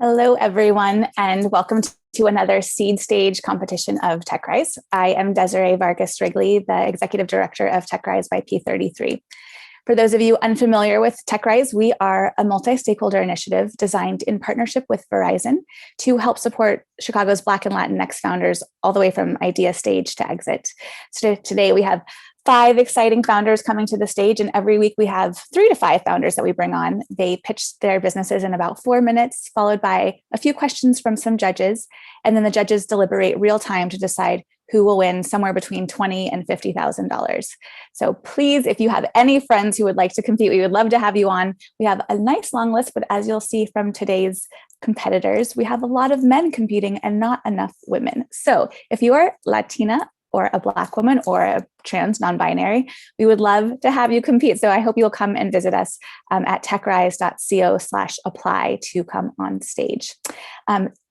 Hello, everyone, and welcome to another Seed Stage competition of TechRise. I am Desiree Vargas Wrigley, the Executive Director of TechRise by P33. For those of you unfamiliar with TechRise, we are a multi-stakeholder initiative designed in partnership with Verizon to help support Chicago's Black and Latinx founders all the way from idea stage to exit. So today we have 5 exciting founders coming to the stage, and every week we have 3 to 5 founders that we bring on. They pitch their businesses in about 4 minutes, followed by a few questions from some judges, and then the judges deliberate real time to decide who will win somewhere between $20,000 and $50,000. So please, if you have any friends who would like to compete, we would love to have you on. We have a nice long list, but as you'll see from today's competitors, we have a lot of men competing and not enough women. So if you are Latina or a Black woman or a trans non-binary, we would love to have you compete. So I hope you'll come and visit us at techrise.co/apply to come on stage.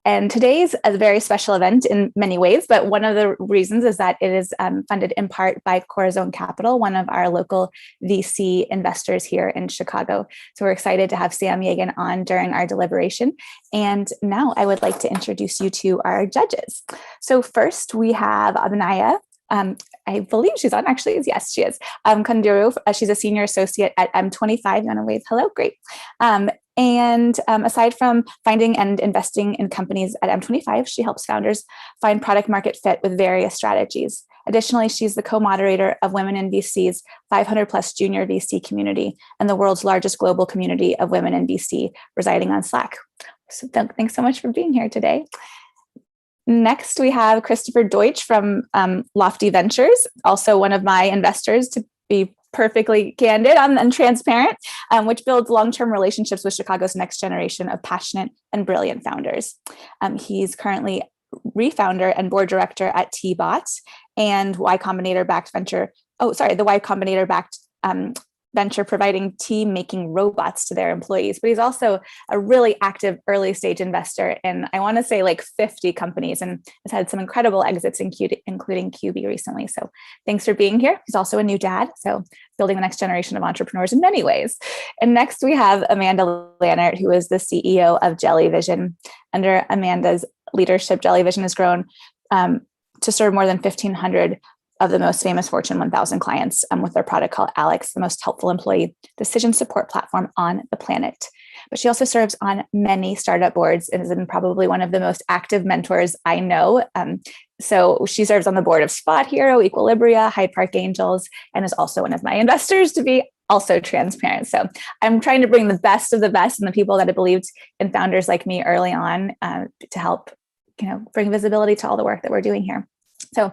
And today's a very special event in many ways, but one of the reasons is that it is funded in part by Corazon Capital, one of our local VC investors here in Chicago. So we're excited to have Sam Yagan on during our deliberation. And now I would like to introduce you to our judges. So first we have Abinaya. I believe she's on, actually. Yes, she is. Kanduru, she's a senior associate at M25. You want to wave hello? Great. And aside from finding and investing in companies at M25, she helps founders find product market fit with various strategies. Additionally, she's the co-moderator of Women in VC's 500 plus junior VC community and the world's largest global community of women in VC residing on Slack. So thanks so much for being here today. Next, we have Christopher Deutsch from Lofty Ventures, also one of my investors, to be perfectly candid and transparent, which builds long-term relationships with Chicago's next generation of passionate and brilliant founders. He's currently refounder and board director at T-Bot and Y Combinator-backed venture. Oh, sorry, the Y Combinator-backed venture providing team-making robots to their employees. But he's also a really active early-stage investor in, I want to say, like 50 companies, and has had some incredible exits, including QB recently. So thanks for being here. He's also a new dad, so building the next generation of entrepreneurs in many ways. And next we have Amanda Lannert, who is the CEO of Jellyvision. Under Amanda's leadership, Jellyvision has grown to serve more than 1,500 of the most famous Fortune 1000 clients with their product called Alex, the most helpful employee decision support platform on the planet. But she also serves on many startup boards and is probably one of the most active mentors I know. So she serves on the board of Spot Hero, Equilibria, Hyde Park Angels, and is also one of my investors, to be also transparent. So I'm trying to bring the best of the best and the people that have believed in founders like me early on to help, bring visibility to all the work that we're doing here. So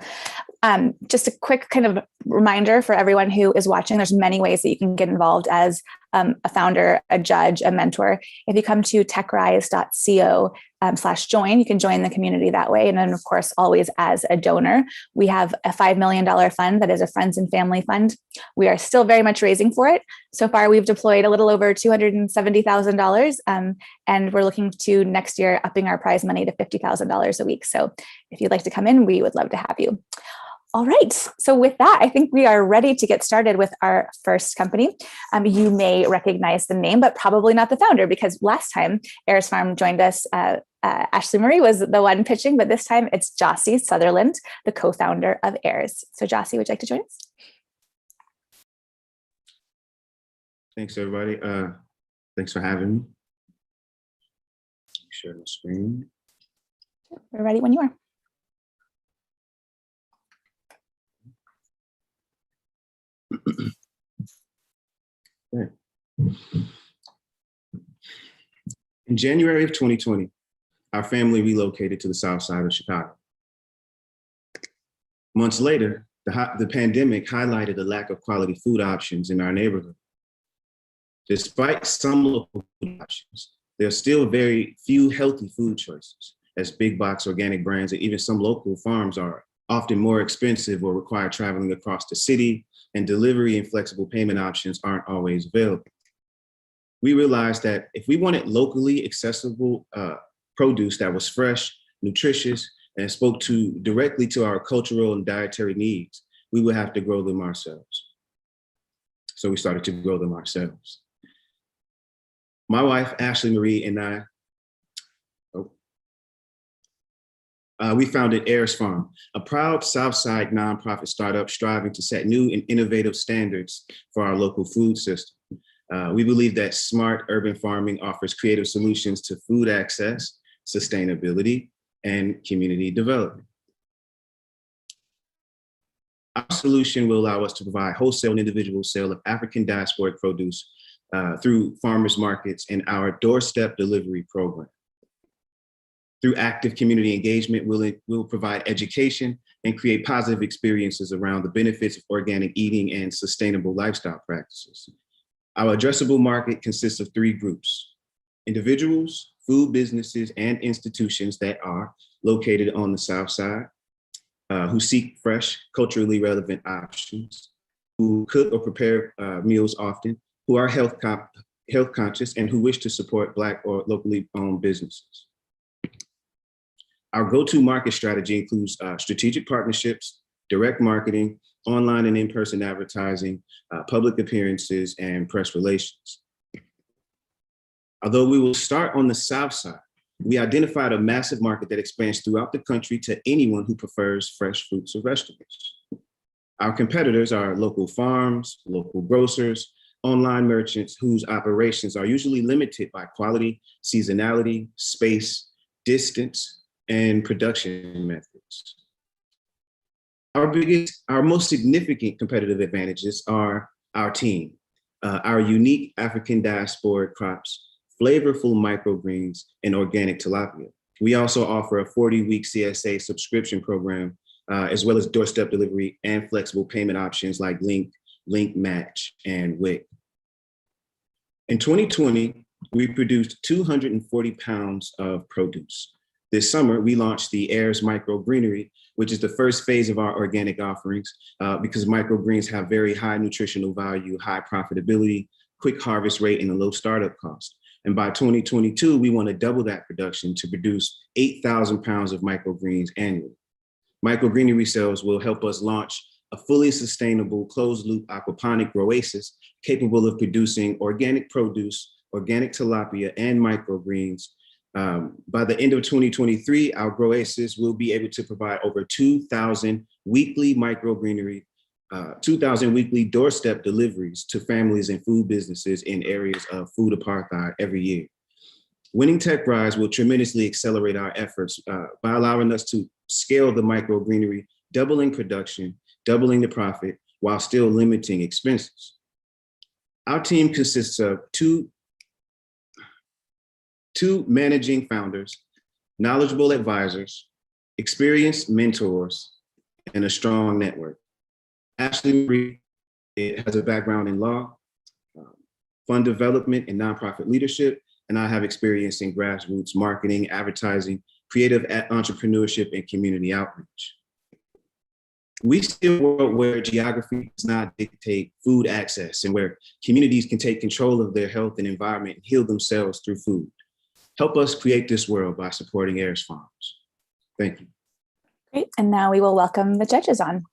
just a quick kind of reminder for everyone who is watching, there's many ways that you can get involved as a founder, a judge, a mentor. If you come to techrise.co/join, you can join the community that way. And then, of course, always as a donor. We have a $5 million fund that is a friends and family fund. We are still very much raising for it. So far, we've deployed a little over $270,000, and we're looking to next year upping our prize money to $50,000 a week. So if you'd like to come in, we would love to have you. All right, so with that, I think we are ready to get started with our first company. You may recognize the name, but probably not the founder, because last time HEIRS Farm joined us, Ashley Marie was the one pitching, but this time it's Gyasi Sutherland, the co-founder of HEIRS. So Gyasi, would you like to join us? Thanks, everybody. Thanks for having me. Share the screen. We're ready when you are. In January of 2020, our family relocated to the south side of Chicago. Months later, the pandemic highlighted the lack of quality food options in our neighborhood. Despite some local food options, there are still very few healthy food choices, as big box organic brands and even some local farms are often more expensive or require traveling across the city, and delivery and flexible payment options aren't always available. We realized that if we wanted locally accessible produce that was fresh, nutritious, and spoke directly to our cultural and dietary needs, we would have to grow them ourselves. So we started to grow them ourselves. My wife, Ashley Marie, and I We founded HEIRS Farm, a proud Southside nonprofit startup striving to set new and innovative standards for our local food system. We believe that smart urban farming offers creative solutions to food access, sustainability, and community development. Our solution will allow us to provide wholesale and individual sale of African diasporic produce through farmers markets and our doorstep delivery program. Through active community engagement, we'll provide education and create positive experiences around the benefits of organic eating and sustainable lifestyle practices. Our addressable market consists of 3 groups: individuals, food businesses, and institutions that are located on the South Side, who seek fresh, culturally relevant options, who cook or prepare meals often, who are health conscious, and who wish to support Black or locally owned businesses. Our go-to market strategy includes strategic partnerships, direct marketing, online and in-person advertising, public appearances, and press relations. Although we will start on the South Side, we identified a massive market that expands throughout the country to anyone who prefers fresh fruits or vegetables. Our competitors are local farms, local grocers, online merchants whose operations are usually limited by quality, seasonality, space, distance, and production methods. Our most significant competitive advantages are our team, our unique African diasporic crops, flavorful microgreens, and organic tilapia. We also offer a 40-week CSA subscription program, as well as doorstep delivery and flexible payment options like Link Match, and WIC. In 2020, we produced 240 pounds of produce. This summer, we launched the HEIRS Microgreenery, which is the first phase of our organic offerings, because microgreens have very high nutritional value, high profitability, quick harvest rate, and a low startup cost. And by 2022, we want to double that production to produce 8,000 pounds of microgreens annually. Microgreenery sales will help us launch a fully sustainable closed-loop aquaponic oasis capable of producing organic produce, organic tilapia, and microgreens. By the end of 2023, our Groasis will be able to provide over 2,000 weekly microgreenery, 2,000 weekly doorstep deliveries to families and food businesses in areas of food apartheid every year. Winning TechRise will tremendously accelerate our efforts by allowing us to scale the microgreenery, doubling production, doubling the profit, while still limiting expenses. Our team consists of two managing founders, knowledgeable advisors, experienced mentors, and a strong network. Ashley Marie has a background in law, fund development, and nonprofit leadership, and I have experience in grassroots marketing, advertising, creative entrepreneurship, and community outreach. We see a world where geography does not dictate food access and where communities can take control of their health and environment and heal themselves through food. Help us create this world by supporting HEIRS Farms. Thank you. Great, and now we will welcome the judges on.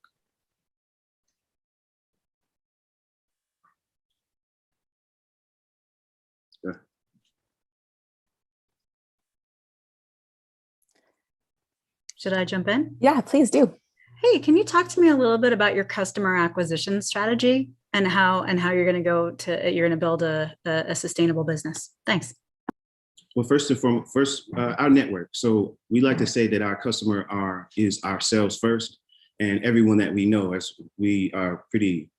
Should I jump in? Yeah, please do. Hey, can you talk to me a little bit about your customer acquisition strategy and how you're going to build a sustainable business? Thanks. Well, first and foremost, our network. So we like to say that our customer is ourselves first, and everyone that we know, as we are pretty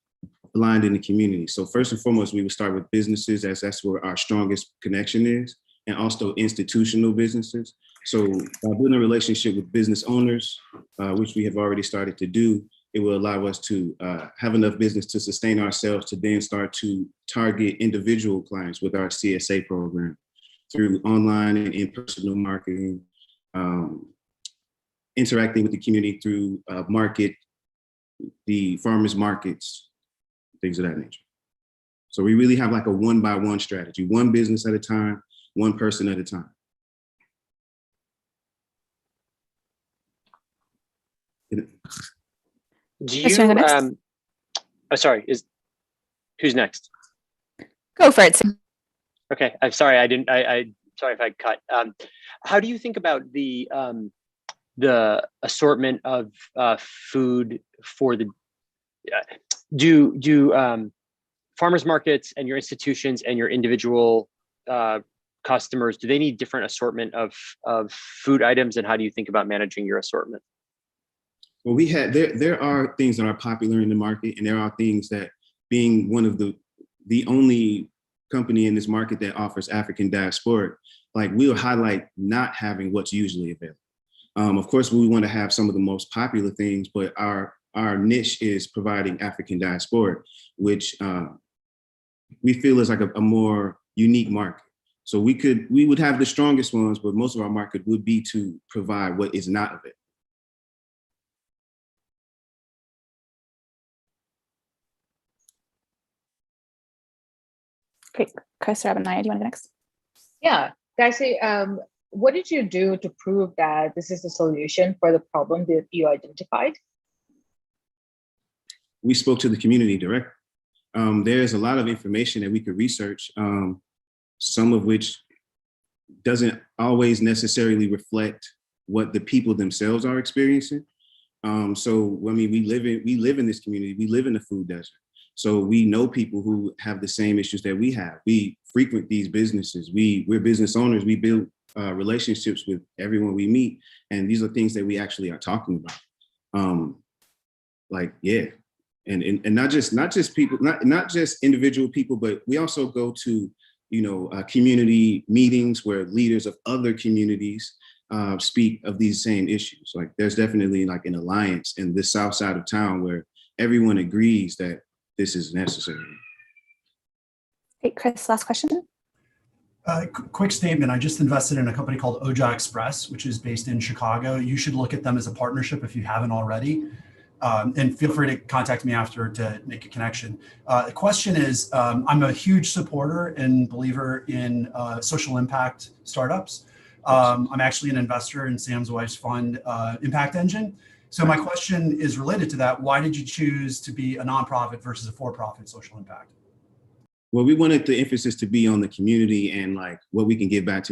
aligned in the community. So first and foremost, we would start with businesses, as that's where our strongest connection is, and also institutional businesses. So by building a relationship with business owners, which we have already started to do, it will allow us to have enough business to sustain ourselves to then start to target individual clients with our CSA program through online and in-person marketing, interacting with the community through the farmers markets, things of that nature. So we really have like a one-by-one strategy, one business at a time, one person at a time. Do you, sorry, who's next? Go for it. Okay, I'm sorry, sorry if I cut. How do you think about the the assortment of food for the do farmers markets and your institutions and your individual customers, do they need different assortment of food items, and how do you think about managing your assortment? Well, there are things that are popular in the market, and there are things that, being one of the only company in this market that offers African diasporic, like we'll highlight not having what's usually available. Of course, we want to have some of the most popular things, but our niche is providing African diasporic, which we feel is like a more unique market. So we would have the strongest ones, but most of our market would be to provide what is not of it. Great. Chris, Reuben, Naya, do you want to go next? Yeah, Gyasi, what did you do to prove that this is the solution for the problem that you identified? We spoke to the community directly. There's a lot of information that we could research, some of which doesn't always necessarily reflect what the people themselves are experiencing. So, I mean, we live in this community, we live in the food desert. So we know people who have the same issues that we have. We frequent these businesses. We're business owners. We build relationships with everyone we meet. And these are things that we actually are talking about. Yeah. And not just people, not just individual people, but we also go to, community meetings where leaders of other communities speak of these same issues. Like there's definitely like an alliance in the south side of town where everyone agrees that this is necessary. Great, Chris, last question. Quick statement. I just invested in a company called Oja Express, which is based in Chicago. You should look at them as a partnership if you haven't already. And feel free to contact me after to make a connection. The question is, I'm a huge supporter and believer in social impact startups. I'm actually an investor in Sam's wife's fund, Impact Engine. So my question is related to that. Why did you choose to be a nonprofit versus a for-profit social impact? Well, we wanted the emphasis to be on the community and like what we can give back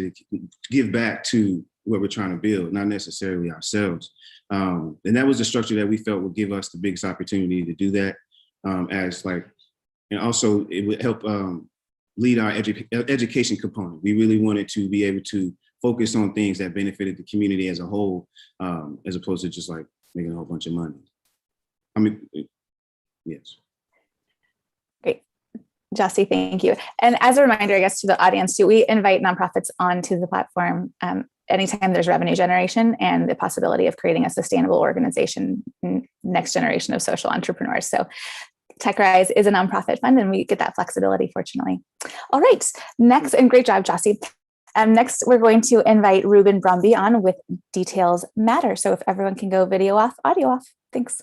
to what we're trying to build, not necessarily ourselves. And that was the structure that we felt would give us the biggest opportunity to do that. And also it would help lead our education component. We really wanted to be able to focus on things that benefited the community as a whole, as opposed to just like making a whole bunch of money. I mean, yes. Great. Gyasi, thank you. And as a reminder, I guess, to the audience too, we invite nonprofits onto the platform anytime there's revenue generation and the possibility of creating a sustainable organization, next generation of social entrepreneurs. So TechRise is a nonprofit fund and we get that flexibility, fortunately. All right, next, and great job, Gyasi. Next, we're going to invite Reuben Brumby on with Details Matter. So if everyone can go video off, audio off. Thanks.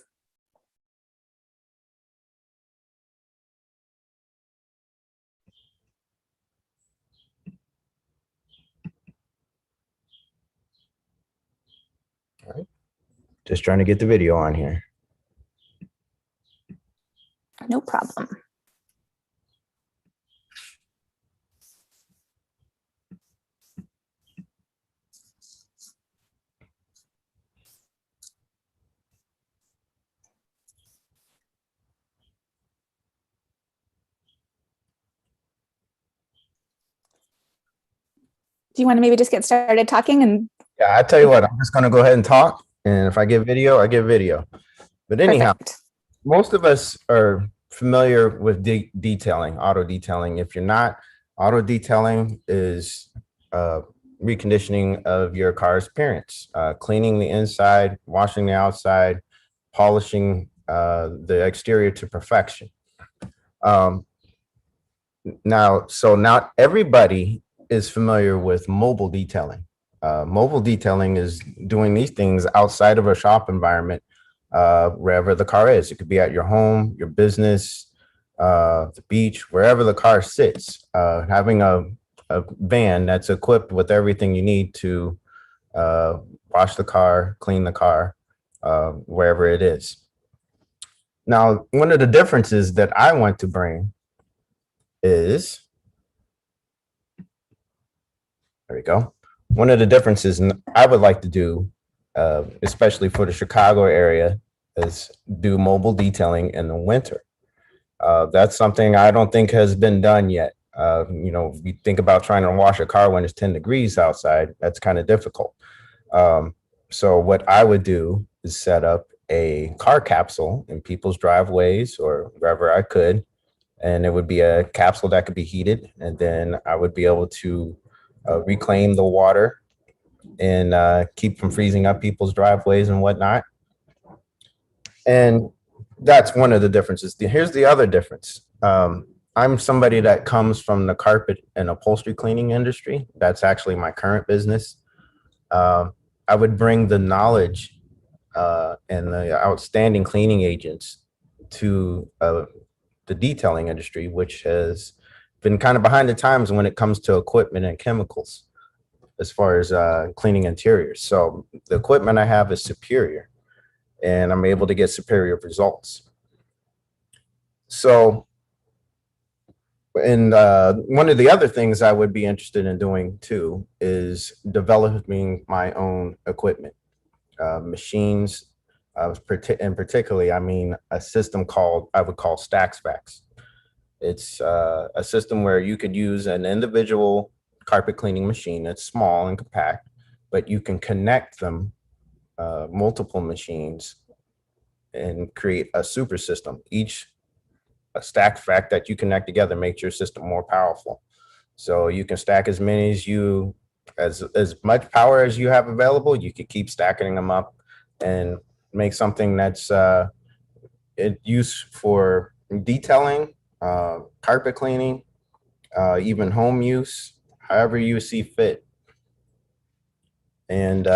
All right. Just trying to get the video on here. No problem. Do you want to maybe just get started talking? And yeah, I tell you what, I'm just going to go ahead and talk. And if I get video, I get video. But anyhow, perfect. Most of us are familiar with detailing, auto detailing. If you're not, auto detailing is reconditioning of your car's appearance, cleaning the inside, washing the outside, polishing the exterior to perfection. Now everybody is familiar with mobile detailing. Mobile detailing is doing these things outside of a shop environment, wherever the car is. It could be at your home, your business, the beach, wherever the car sits. Having a van that's equipped with everything you need to wash the car, clean the car, wherever it is. Now, one of the differences that I want to bring is, there we go. One of the differences I would like to do especially for the Chicago area, is do mobile detailing in the winter. That's something I don't think has been done yet. You know, if you think about trying to wash a car when it's 10 degrees outside, that's kind of difficult. So what I would do is set up a car capsule in people's driveways or wherever I could. And it would be a capsule that could be heated. And then I would be able to reclaim the water and keep from freezing up people's driveways and whatnot. And that's one of the differences. Here's the other difference. I'm somebody that comes from the carpet and upholstery cleaning industry. That's actually my current business. I would bring the knowledge and the outstanding cleaning agents to the detailing industry, which has been kind of behind the times when it comes to equipment and chemicals as far as cleaning interiors. So the equipment I have is superior, and I'm able to get superior results. So, and one of the other things I would be interested in doing too is developing my own equipment, machines, and particularly, I mean, a system I would call StackSpacks. It's a system where you could use an individual carpet cleaning machine that's small and compact, but you can connect them, multiple machines, and create a super system. A StackSpack that you connect together makes your system more powerful. So you can stack as many as much power as you have available. You could keep stacking them up and make something that's used for detailing, carpet cleaning, even home use, however you see fit. And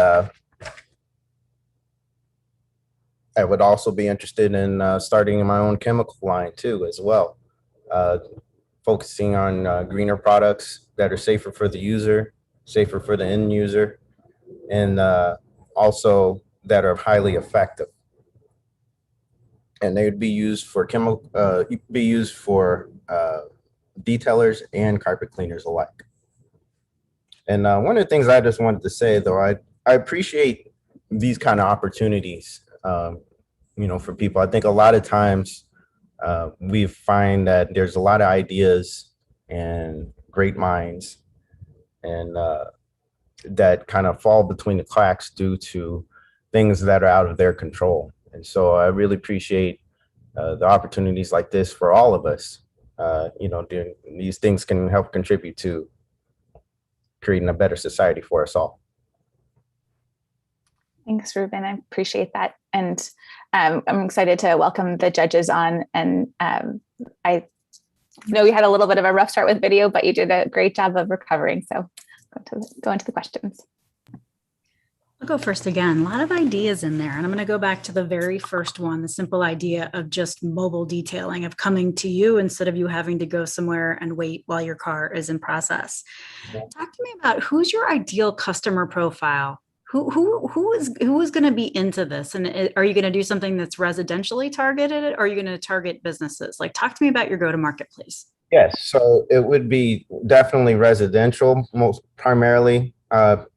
I would also be interested in starting my own chemical line too, as well. Focusing on greener products that are safer for the user, safer for the end user, and also that are highly effective. And they would be used for detailers and carpet cleaners alike. And one of the things I just wanted to say, though, I appreciate these kind of opportunities, you know, for people. I think a lot of times we find that there's a lot of ideas and great minds, and that kind of fall between the cracks due to things that are out of their control. And so I really appreciate the opportunities like this for all of us. You know, these things can help contribute to creating a better society for us all. Thanks, Reuben. I appreciate that. And I'm excited to welcome the judges on. And I know we had a little bit of a rough start with video, but you did a great job of recovering. So go into the questions. I'll go first again. A lot of ideas in there. And I'm going to go back to the very first one, the simple idea of just mobile detailing, of coming to you instead of you having to go somewhere and wait while your car is in process. Talk to me about who's your ideal customer profile. Who is going to be into this? And are you going to do something that's residentially targeted, or are you going to target businesses? Like, talk to me about your go-to-market, please. Yes, so it would be definitely residential, most primarily.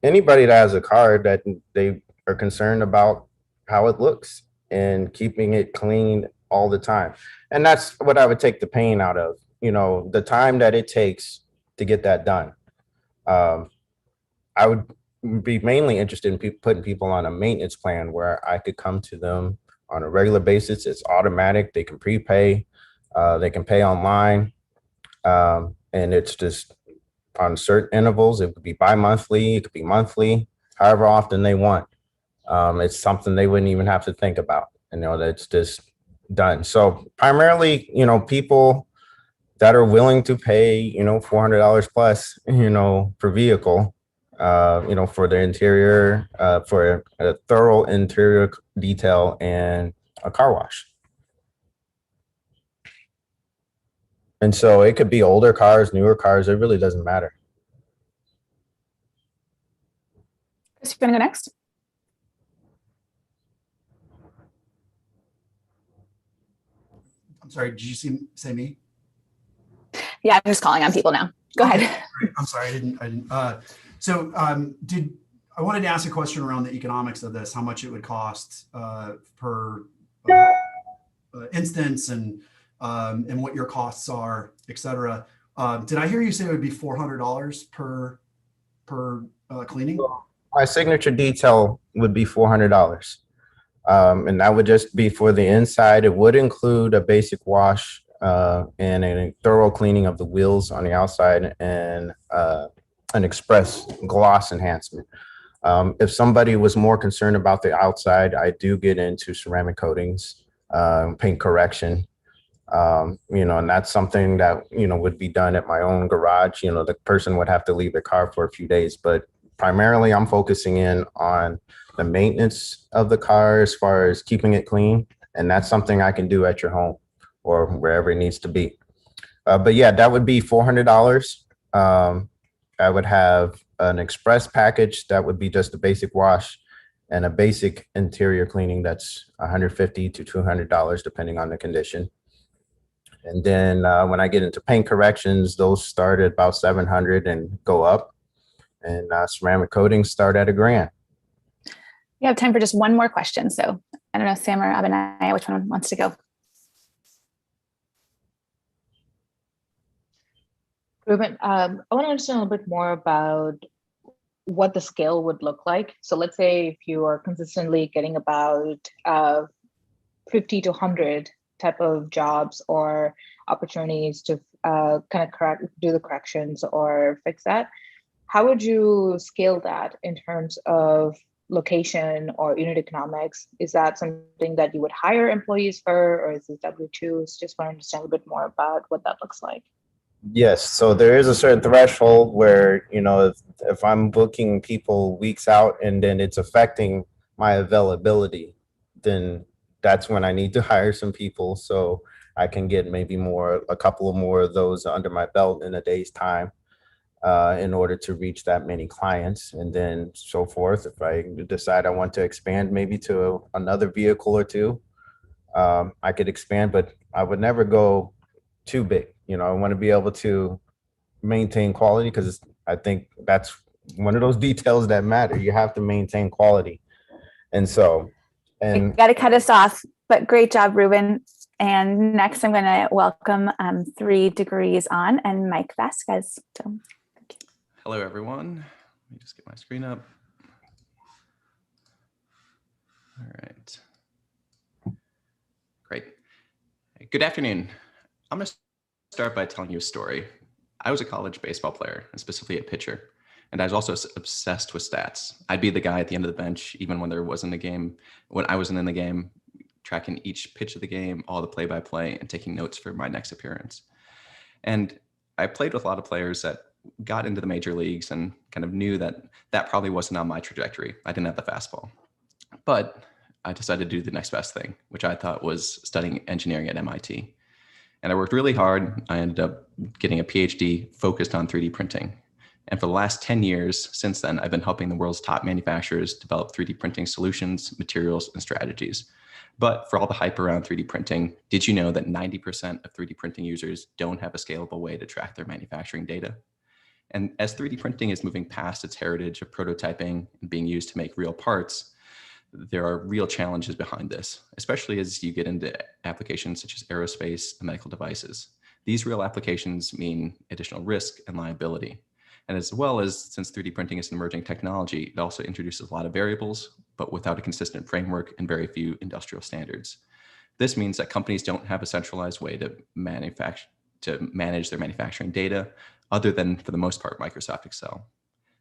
Anybody that has a car that they are concerned about how it looks and keeping it clean all the time. And that's what I would take the pain out of, you know, the time that it takes to get that done. I would be mainly interested in putting people on a maintenance plan where I could come to them on a regular basis. It's automatic. They can prepay. They can pay online. And it's just on certain intervals. It could be bi-monthly. It could be monthly, however often they want. It's something they wouldn't even have to think about. You know, that's just done. So primarily, you know, people that are willing to pay, you know, $400 plus, you know, per vehicle, you know, for the interior, for a thorough interior detail and a car wash. And so it could be older cars, newer cars. It really doesn't matter. Chris, you want to go next? I'm sorry, did you say me? Yeah, I'm just calling on people now. Go ahead. I'm sorry, I didn't. So I wanted to ask a question around the economics of this, how much it would cost per instance, and what your costs are, et cetera. Did I hear you say it would be $400 per cleaning? My signature detail would be $400. And that would just be for the inside. It would include a basic wash and a thorough cleaning of the wheels on the outside, and an express gloss enhancement. If somebody was more concerned about the outside, I do get into ceramic coatings, paint correction, and that's something that, would be done at my own garage. The person would have to leave their car for a few days, but primarily I'm focusing in on the maintenance of the car as far as keeping it clean. And that's something I can do at your home or wherever it needs to be. But yeah, that would be $400. I would have an express package that would be just a basic wash, and a basic interior cleaning that's $150 to $200 depending on the condition. And then when I get into paint corrections, those start at about $700 and go up. And ceramic coatings start at $1,000. We have time for just one more question. So I don't know, Sam or Abinaya, which one wants to go? Reuben, I want to understand a little bit more about what the scale would look like. So let's say if you are consistently getting about 50 to 100 type of jobs or opportunities to kind of do the corrections or fix that, how would you scale that in terms of location or unit economics? Is that something that you would hire employees for, or is it W-2s? Just want to understand a bit more about what that looks like. Yes, so there is a certain threshold where, if I'm booking people weeks out and then it's affecting my availability, then that's when I need to hire some people so I can get maybe a couple of more of those under my belt in a day's time in order to reach that many clients, and then so forth. If I decide I want to expand maybe to another vehicle or two, I could expand, but I would never go too big. I want to be able to maintain quality, because I think that's one of those details that matter. You have to maintain quality. And you got to cut us off, but great job, Reuben. And next I'm going to welcome 3 Degrees On and Mike Vasquez. So, hello, everyone. Let me just get my screen up. All right. Great. Good afternoon. I'm going to start by telling you a story. I was a college baseball player, and specifically a pitcher, and I was also obsessed with stats. I'd be the guy at the end of the bench, even when there wasn't a game, when I wasn't in the game, tracking each pitch of the game, all the play-by-play, and taking notes for my next appearance. And I played with a lot of players that got into the major leagues and kind of knew that that probably wasn't on my trajectory. I didn't have the fastball. But I decided to do the next best thing, which I thought was studying engineering at MIT. And I worked really hard. I ended up getting a PhD focused on 3D printing. And for the last 10 years since then, I've been helping the world's top manufacturers develop 3D printing solutions, materials, and strategies. But for all the hype around 3D printing, did you know that 90% of 3D printing users don't have a scalable way to track their manufacturing data? And as 3D printing is moving past its heritage of prototyping and being used to make real parts, there are real challenges behind this, especially as you get into applications such as aerospace and medical devices. These real applications mean additional risk and liability. And as well as, since 3D printing is an emerging technology, it also introduces a lot of variables, but without a consistent framework and very few industrial standards. This means that companies don't have a centralized way to manage their manufacturing data, other than, for the most part, Microsoft Excel.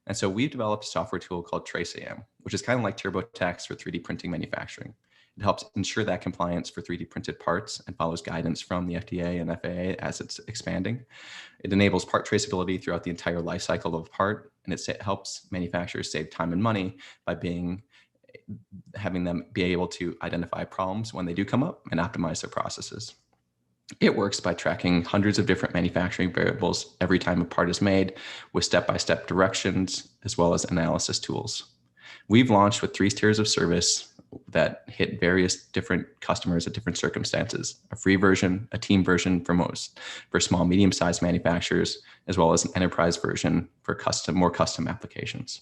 And so we've developed a software tool called TraceAM, which is kind of like TurboTax for 3D printing manufacturing. It helps ensure that compliance for 3D printed parts and follows guidance from the FDA and FAA as it's expanding. It enables part traceability throughout the entire life cycle of a part, and it helps manufacturers save time and money by having them be able to identify problems when they do come up and optimize their processes. It works by tracking hundreds of different manufacturing variables every time a part is made, with step-by-step directions, as well as analysis tools. We've launched with 3 tiers of service that hit various different customers at different circumstances: a free version, a team version for small, medium-sized manufacturers, as well as an enterprise version for more custom applications.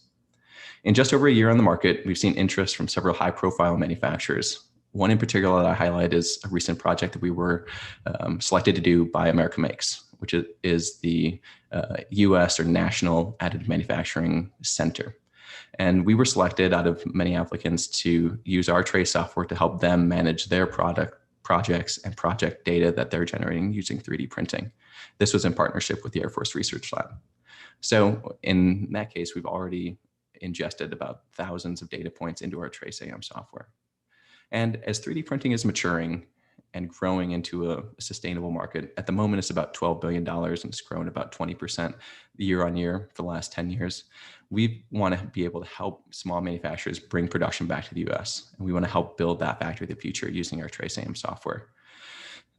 In just over a year on the market, we've seen interest from several high-profile manufacturers. One in particular that I highlight is a recent project that we were selected to do by America Makes, which is the US or National Additive Manufacturing Center. And we were selected out of many applicants to use our tray software to help them manage their projects and project data that they're generating using 3D printing. This was in partnership with the Air Force Research Lab. So in that case, we've already ingested about thousands of data points into our Trace AM software. And as 3D printing is maturing and growing into a sustainable market, at the moment it's about $12 billion and it's grown about 20% year on year for the last 10 years. We want to be able to help small manufacturers bring production back to the US. And we want to help build that factory of the future using our Trace AM software.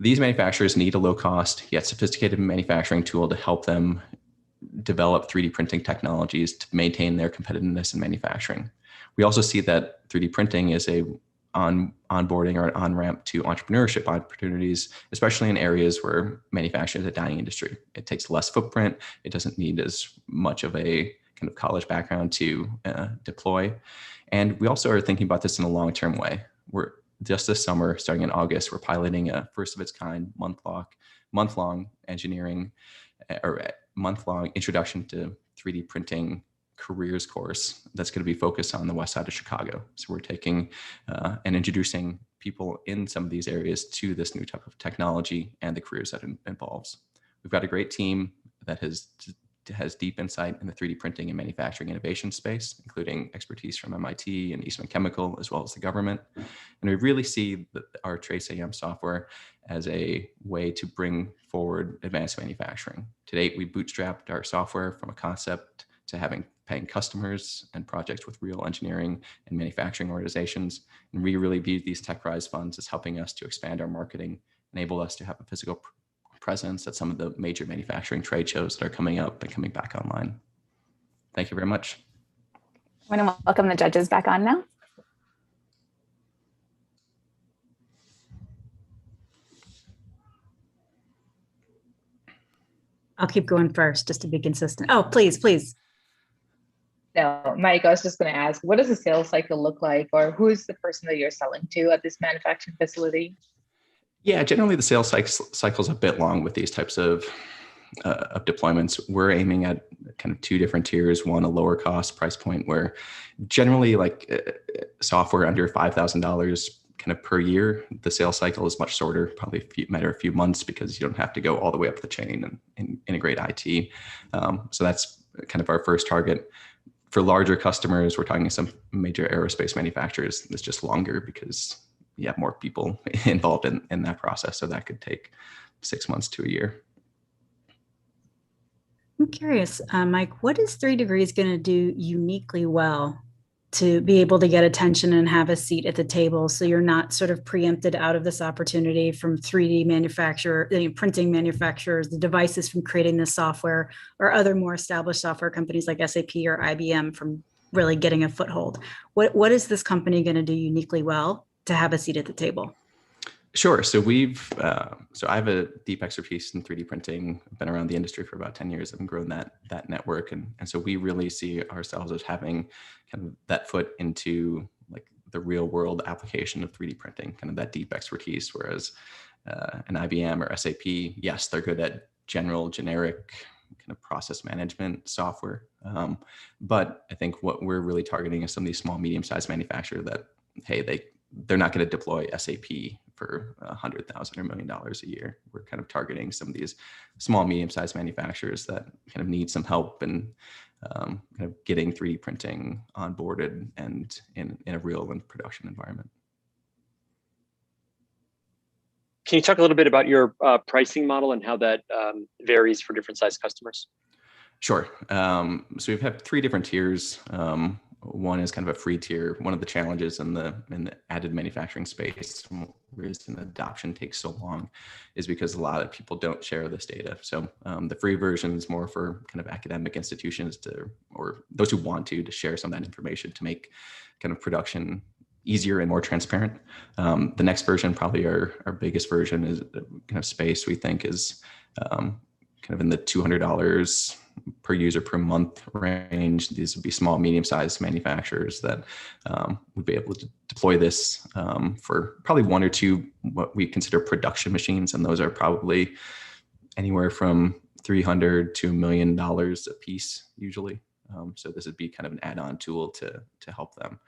These manufacturers need a low cost yet sophisticated manufacturing tool to help them develop 3D printing technologies to maintain their competitiveness in manufacturing. We also see that 3D printing is a onboarding or an on-ramp to entrepreneurship opportunities, especially in areas where manufacturing is a dying industry. It takes less footprint. It doesn't need as much of a kind of college background to deploy. And we also are thinking about this in a long-term way. We're just this summer, starting in August, we're piloting a first of its kind month-long engineering or month-long introduction to 3D printing careers course that's going to be focused on the west side of Chicago. So we're taking and introducing people in some of these areas to this new type of technology and the careers that it involves. We've got a great team that has deep insight in the 3D printing and manufacturing innovation space, including expertise from MIT and Eastman Chemical, as well as the government. And we really see our Trace AM software as a way to bring forward advanced manufacturing. To date, we bootstrapped our software from a concept to paying customers and projects with real engineering and manufacturing organizations. And we really view these TechRise funds as helping us to expand our marketing, enable us to have a physical presence at some of the major manufacturing trade shows that are coming up and coming back online. Thank you very much. I'm going to welcome the judges back on now. I'll keep going first just to be consistent. Oh, please, please. No, Mike, I was just going to ask, what does the sales cycle look like, or who is the person that you're selling to at this manufacturing facility? Yeah, generally the sales cycle is a bit long with these types of deployments. We're aiming at kind of two different tiers. One, a lower cost price point where generally like software under $5,000 kind of per year, the sales cycle is much shorter, probably matter a few months because you don't have to go all the way up the chain and integrate IT. So that's kind of our first target. For larger customers, we're talking some major aerospace manufacturers. It's just longer because you have more people involved in that process. So that could take 6 months to a year. I'm curious, Mike, what is 3 Degrees going to do uniquely well to be able to get attention and have a seat at the table so you're not sort of preempted out of this opportunity from 3D manufacturer, printing manufacturers, the devices from creating this software, or other more established software companies like SAP or IBM from really getting a foothold? What is this company going to do uniquely well to have a seat at the table? Sure. So so I have a deep expertise in 3D printing. I've been around the industry for about 10 years. I've grown that network. And so we really see ourselves as having kind of that foot into like the real world application of 3D printing, kind of that deep expertise. Whereas an IBM or SAP, yes, they're good at generic kind of process management software. But I think what we're really targeting is some of these small, medium-sized manufacturers that, hey, they're not going to deploy SAP for $100,000 or $1 million a year. We're kind of targeting some of these small, medium-sized manufacturers that kind of need some help in kind of getting 3D printing onboarded and in a real and production environment. Can you talk a little bit about your pricing model and how that varies for different size customers? Sure. So we've had 3 different tiers. One is kind of a free tier. One of the challenges in the additive manufacturing space, the reason adoption takes so long, is because a lot of people don't share this data. So the free version is more for kind of academic institutions or those who want to share some of that information to make kind of production easier and more transparent. The next version, probably our biggest version, is kind of space we think is kind of in the $200 per user per month range. These would be small, medium-sized manufacturers that would be able to deploy this for probably one or two what we consider production machines, and those are probably anywhere from $300 to $1 million a piece usually. So this would be kind of an add-on tool to help them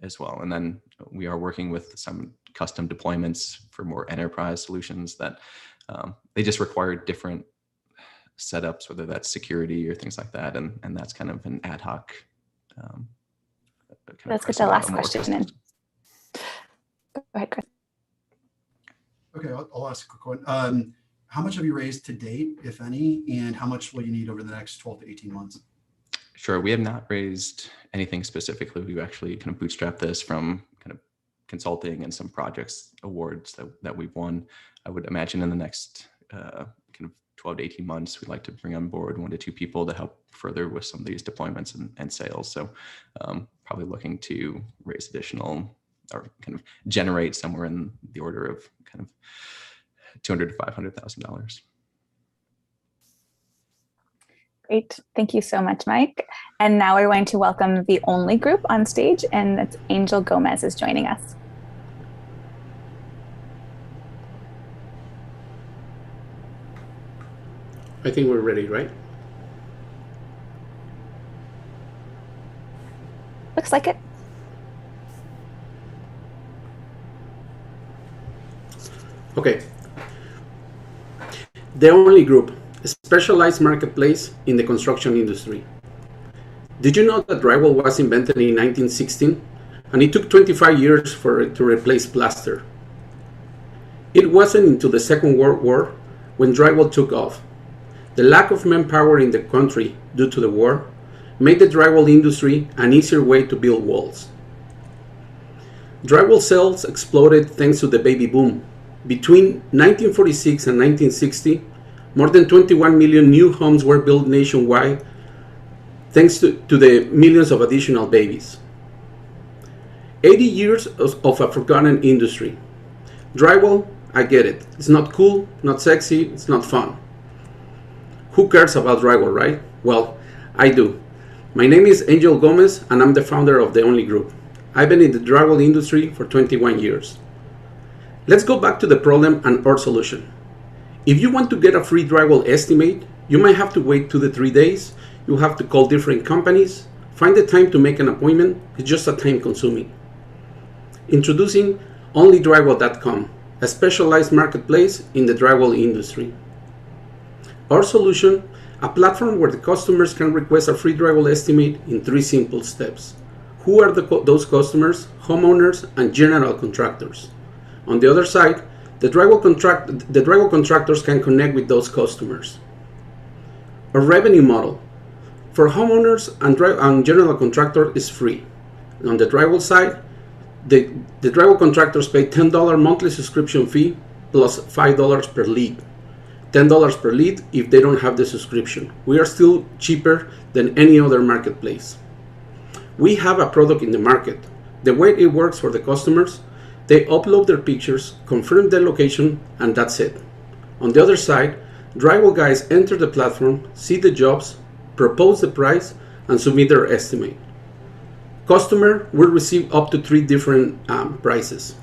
as well. And then we are working with some custom deployments for more enterprise solutions that they just require different setups, whether that's security or things like that. And that's kind of an ad hoc. Let's get the last question in. Go ahead, Chris. Okay, I'll ask a quick one. How much have you raised to date, if any, and how much will you need over the next 12 to 18 months? Sure, we have not raised anything specifically. We've actually kind of bootstrapped this from kind of consulting and some projects awards that we've won. I would imagine in the next kind of 12 to 18 months, we'd like to bring on board 1 to 2 people to help further with some of these deployments and sales. So probably looking to raise additional or kind of generate somewhere in the order of kind of $200,000 to $500,000. Great. Thank you so much, Mike. And now we're going to welcome the only group on stage, and that's Angel Gomez is joining us. I think we're ready, right? Looks like it. Okay. The only group, a specialized marketplace in the construction industry. Did you know that drywall was invented in 1916 and it took 25 years for it to replace plaster? It wasn't until the Second World War when drywall took off. The lack of manpower in the country due to the war made the drywall industry an easier way to build walls. Drywall sales exploded thanks to the baby boom. Between 1946 and 1960, more than 21 million new homes were built nationwide thanks to the millions of additional babies. 80 years of a forgotten industry. Drywall, I get it. It's not cool, not sexy, it's not fun. Who cares about drywall, right? Well, I do. My name is Angel Gomez and I'm the founder of The Only Group. I've been in the drywall industry for 21 years. Let's go back to the problem and our solution. If you want to get a free drywall estimate, you might have to wait 2 to 3 days. You have to call different companies, find the time to make an appointment. It's just a time consuming. Introducing OnlyDrywall.com, a specialized marketplace in the drywall industry. Our solution, a platform where the customers can request a free drywall estimate in 3 simple steps. Who are those customers? Homeowners and general contractors. On the other side, the drywall contractors can connect with those customers. A revenue model. For homeowners and general contractor is free. On the drywall side, the drywall contractors pay $10 monthly subscription fee plus $5 per lead. $10 per lead if they don't have the subscription. We are still cheaper than any other marketplace. We have a product in the market. The way it works for the customers, they upload their pictures, confirm their location, and that's it. On the other side, drywall guys enter the platform, see the jobs, propose the price, and submit their estimate. Customer will receive up to 3 different prices.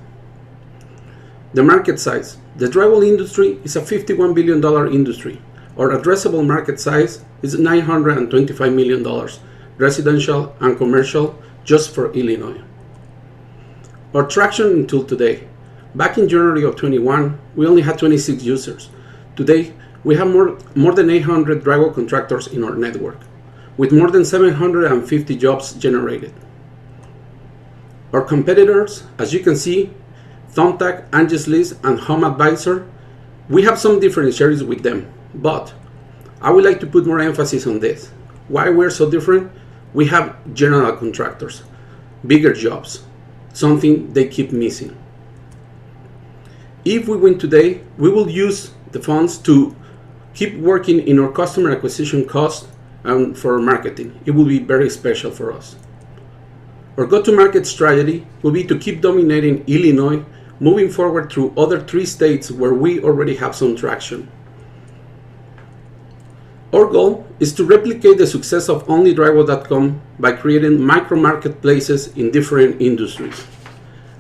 The market size. The drywall industry is a $51 billion industry. Our addressable market size is $925 million, residential and commercial, just for Illinois. Our traction until today. Back in January of 21, we only had 26 users. Today, we have more than 800 drywall contractors in our network, with more than 750 jobs generated. Our competitors, as you can see, Thumbtack, Angie's List, and Home Advisor, we have some differentiators with them, but I would like to put more emphasis on this. Why we're so different? We have general contractors, bigger jobs, something they keep missing. If we win today, we will use the funds to keep working in our customer acquisition cost and for marketing. It will be very special for us. Our go-to-market strategy will be to keep dominating Illinois, moving forward through other 3 states where we already have some traction. Our goal is to replicate the success of onlydrywall.com by creating micro marketplaces in different industries.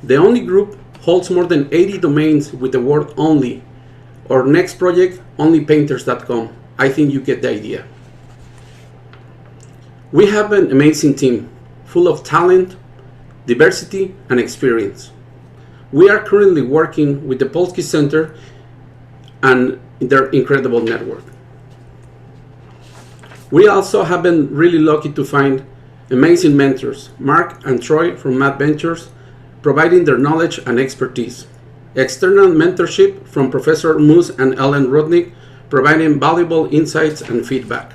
The Only Group holds more than 80 domains with the word only. Our next project, onlypainters.com. I think you get the idea. We have an amazing team full of talent, diversity, and experience. We are currently working with the Polsky Center and their incredible network. We also have been really lucky to find amazing mentors, Mark and Troy from Mad Ventures, providing their knowledge and expertise. External mentorship from Professor Moose and Ellen Rudnick, providing valuable insights and feedback.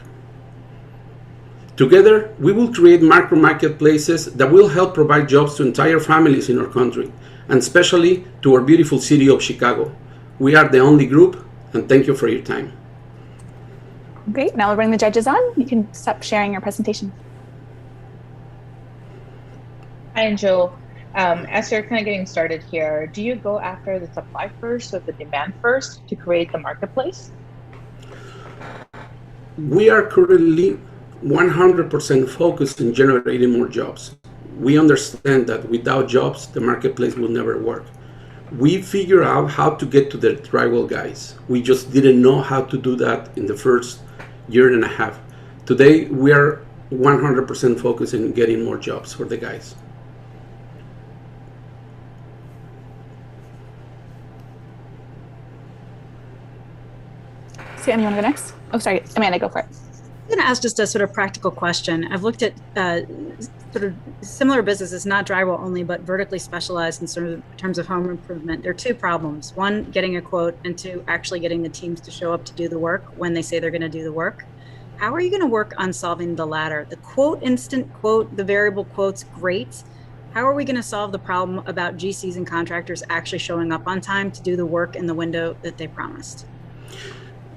Together, we will create micro marketplaces that will help provide jobs to entire families in our country, and especially to our beautiful city of Chicago. We are the Only Group, and thank you for your time. Great, now we'll bring the judges on. You can stop sharing your presentation. Hi, Angel. As you're kind of getting started here, do you go after the supply first or the demand first to create the marketplace? We are currently 100% focused on generating more jobs. We understand that without jobs, the marketplace will never work. We figure out how to get to the drywall guys. We just didn't know how to do that in the first year and a half. Today, we are 100% focused on getting more jobs for the guys. Sam, you want to go next? Oh, sorry, Amanda, go for it. I'm going to ask just a sort of practical question. I've looked at sort of similar businesses, not drywall only, but vertically specialized in terms of home improvement. There are two problems. One, getting a quote, and two, actually getting the teams to show up to do the work when they say they're going to do the work. How are you going to work on solving the latter? The quote, instant quote, the variable quote's great. How are we going to solve the problem about GCs and contractors actually showing up on time to do the work in the window that they promised?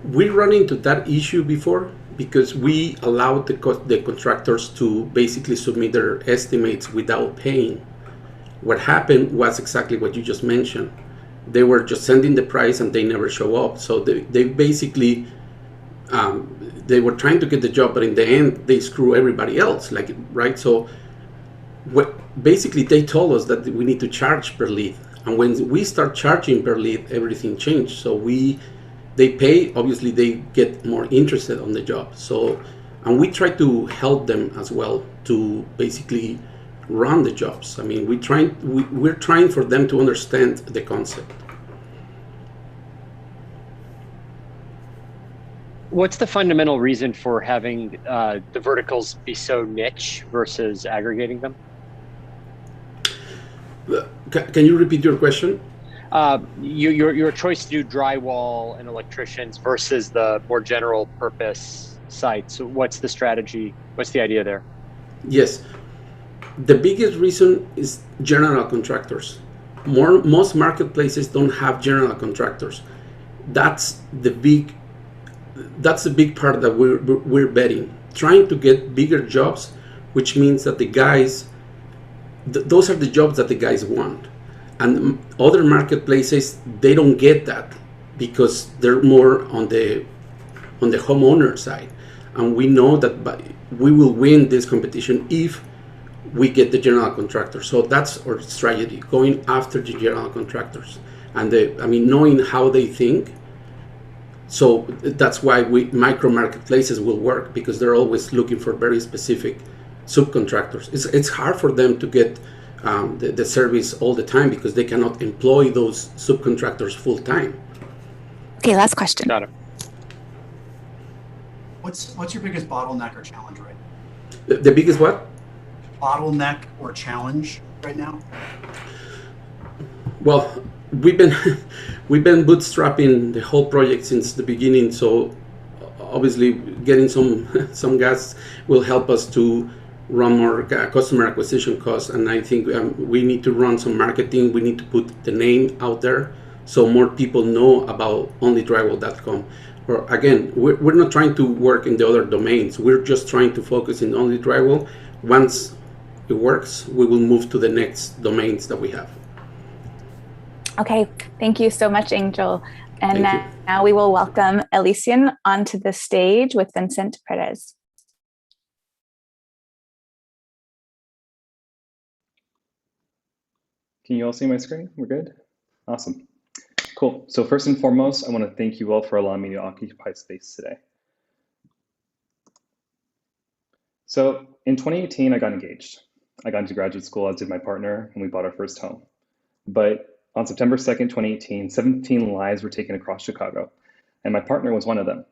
We run into that issue before because we allowed the contractors to basically submit their estimates without paying. What happened was exactly what you just mentioned. They were just sending the price and they never show up. So they basically, they were trying to get the job, but in the end, they screw everybody else, right? So basically they told us that we need to charge per lead. And when we start charging per lead, everything changed. So they pay, obviously they get more interested on the job. So, and we try to help them as well to basically run the jobs. I mean, we're trying for them to understand the concept. What's the fundamental reason for having the verticals be so niche versus aggregating them? Can you repeat your question? Your choice to do drywall and electricians versus the more general purpose sites. So what's the strategy? What's the idea there? Yes. The biggest reason is general contractors. Most marketplaces don't have general contractors. That's the big part that we're betting. Trying to get bigger jobs, which means that the guys, those are the jobs that the guys want. And other marketplaces, they don't get that because they're more on the homeowner side. And we know that we will win this competition if we get the general contractor. So that's our strategy, going after the general contractors. And knowing how they think. So that's why micro marketplaces will work, because they're always looking for very specific subcontractors. It's hard for them to get the service all the time because they cannot employ those subcontractors full time. Okay, last question. Got it. What's your biggest bottleneck or challenge right now? The biggest what? Bottleneck or challenge right now? Well, we've been bootstrapping the whole project since the beginning. So obviously, getting some gas will help us to run more customer acquisition costs, and I think we need to run some marketing. We need to put the name out there so more people know about onlydrywall.com. Or again, we're not trying to work in the other domains. We're just trying to focus in Only Drywall. Once it works, we will move to the next domains that we have. Okay, thank you so much, Angel. And now we will welcome Elysian onto the stage with Vincent Perez. Can you all see my screen? We're good? Awesome. Cool. So first and foremost, I want to thank you all for allowing me to occupy space today. So in 2018, I got engaged. I got into graduate school, as did my partner, and we bought our first home. But on September 2nd, 2018, 17 lives were taken across Chicago, and my partner was one of them.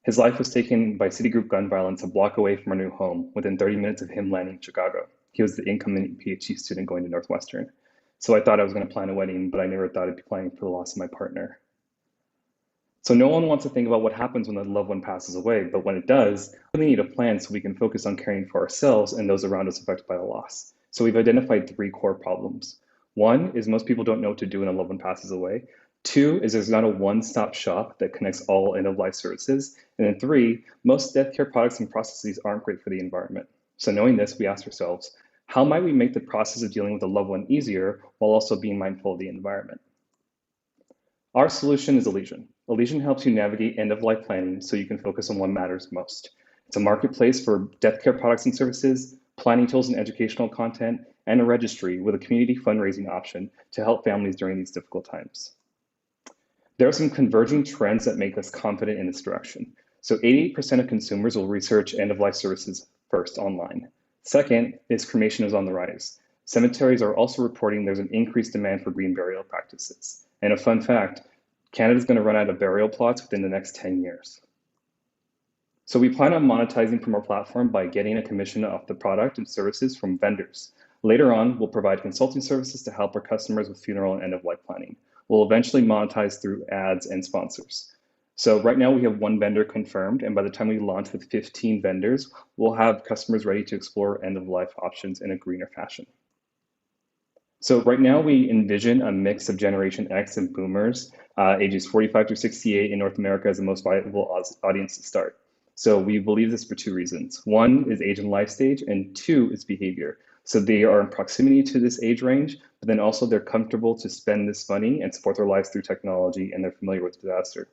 His life was taken by Citigroup gun violence a block away from our new home, within 30 minutes of him landing in Chicago. He was the incoming PhD student going to Northwestern. So I thought I was going to plan a wedding, but I never thought I'd be planning for the loss of my partner. So no one wants to think about what happens when a loved one passes away, but when it does, we need a plan so we can focus on caring for ourselves and those around us affected by the loss. So we've identified 3 core problems. 1 is most people don't know what to do when a loved one passes away. 2 is there's not a one-stop shop that connects all end-of-life services. And then 3, most death care products and processes aren't great for the environment. So knowing this, we asked ourselves, how might we make the process of dealing with a loved one easier while also being mindful of the environment? Our solution is Elysian. Elysian helps you navigate end-of-life planning so you can focus on what matters most. It's a marketplace for death care products and services, planning tools and educational content, and a registry with a community fundraising option to help families during these difficult times. There are some converging trends that make us confident in this direction. So 88% of consumers will research end-of-life services first online. Second is cremation is on the rise. Cemeteries are also reporting there's an increased demand for green burial practices. And a fun fact, Canada's going to run out of burial plots within the next 10 years. So we plan on monetizing from our platform by getting a commission off the product and services from vendors. Later on, we'll provide consulting services to help our customers with funeral and end-of-life planning. We'll eventually monetize through ads and sponsors. So right now we have 1 vendor confirmed, and by the time we launch with 15 vendors, we'll have customers ready to explore end-of-life options in a greener fashion. So right now we envision a mix of Generation X and Boomers, ages 45 to 68 in North America as the most viable audience to start. So we believe this for 2 reasons. 1 is age and life stage, and 2 is behavior. So they are in proximity to this age range, but then also they're comfortable to spend this money and support their lives through technology, and they're familiar with disaster.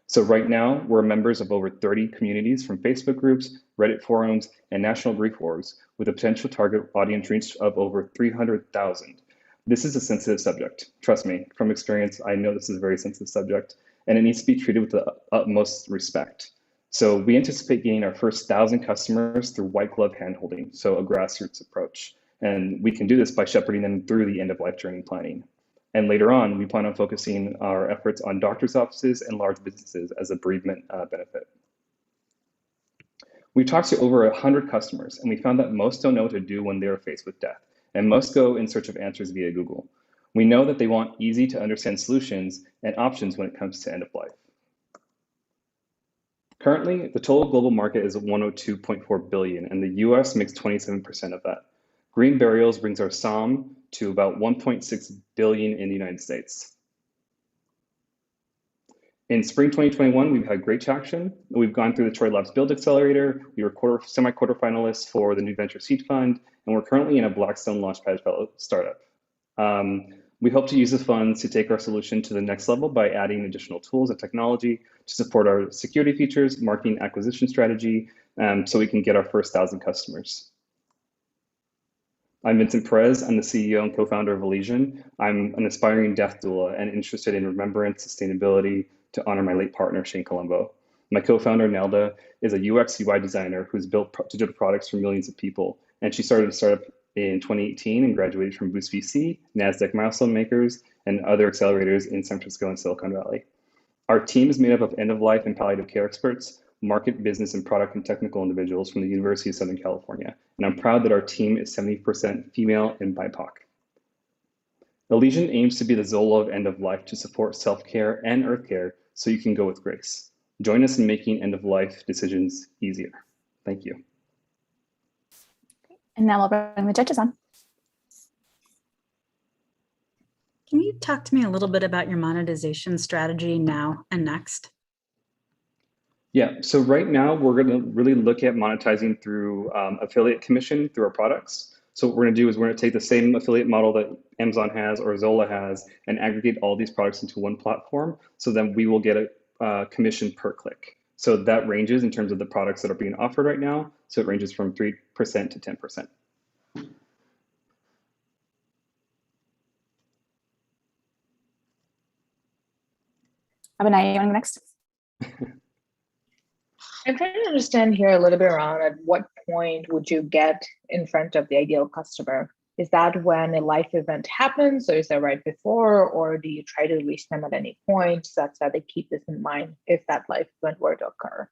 So right now, we're members of over 30 communities from Facebook groups, Reddit forums, and national grief orgs, with a potential target audience reach of over 300,000. This is a sensitive subject. Trust me, from experience, I know this is a very sensitive subject, and it needs to be treated with the utmost respect. So we anticipate gaining our first 1,000 customers through white glove handholding, so a grassroots approach. And we can do this by shepherding them through the end-of-life journey planning. And later on, we plan on focusing our efforts on doctors' offices and large businesses as a bereavement benefit. We talked to over 100 customers, and we found that most don't know what to do when they are faced with death, and most go in search of answers via Google. We know that they want easy to understand solutions and options when it comes to end of life. Currently, the total global market is 102.4 billion, and the US makes 27% of that. Green burials brings our SOM to about 1.6 billion in the United States. In spring 2021, we've had great traction. We've gone through the Troy Labs Build Accelerator. We were semi-quarter finalists for the New Venture Seed Fund, and we're currently in a Blackstone Launchpad Fellow startup. We hope to use the funds to take our solution to the next level by adding additional tools and technology to support our security features, marketing acquisition strategy, so we can get our first 1,000 customers. I'm Vincent Perez. I'm the CEO and co-founder of Elysian. I'm an aspiring death doula and interested in remembrance, sustainability, to honor my late partner, Shane Colombo. My co-founder, Nelda, is a UX UI designer who's built digital products for millions of people. And she started a startup in 2018 and graduated from Boost VC, NASDAQ Milestone Makers, and other accelerators in San Francisco and Silicon Valley. Our team is made up of end-of-life and palliative care experts, market, business, and product and technical individuals from the University of Southern California. And I'm proud that our team is 70% female and BIPOC. Elysian aims to be the Zola of end of life to support self-care and earth care so you can go with grace. Join us in making end of life decisions easier. Thank you. And now we'll bring the judges on. Can you talk to me a little bit about your monetization strategy now and next? Yeah, so right now we're going to really look at monetizing through affiliate commission through our products. So what we're going to do is we're going to take the same affiliate model that Amazon has or Zola has and aggregate all these products into one platform. So then we will get a commission per click. So that ranges in terms of the products that are being offered right now. So it ranges from 3% to 10%. Abinaya, you want to go next? I'm trying to understand here a little bit around at what point would you get in front of the ideal customer? Is that when a life event happens, or is that right before, or do you try to reach them at any point such that they keep this in mind if that life event were to occur?